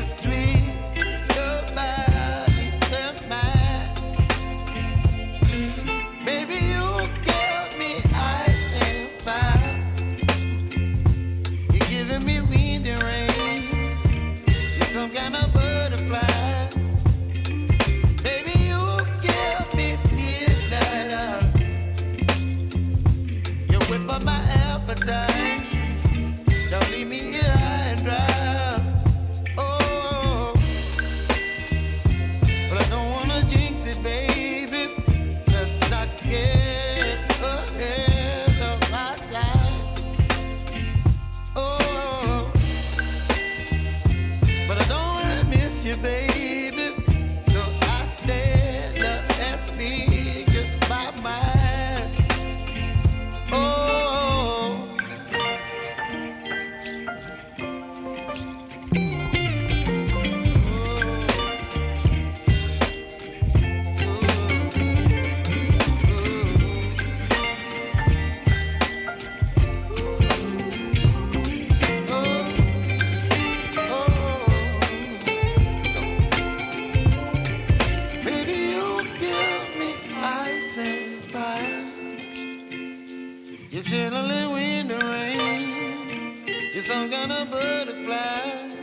street. Your body and mine. Baby, you give me ice and fire. You're giving me wind and rain. You're some kind of butterfly. Baby, you give me midnight. You whip up my appetite. Don't leave me here high and dry. Oh, but I don't wanna jinx it, baby. Let's not get ahead of my time. Oh, but I don't wanna miss you, baby. So I stand up and speak my mind. Oh. Baby, you give me ice and fire. You're chilling wind and rain. You're some kind of butterfly.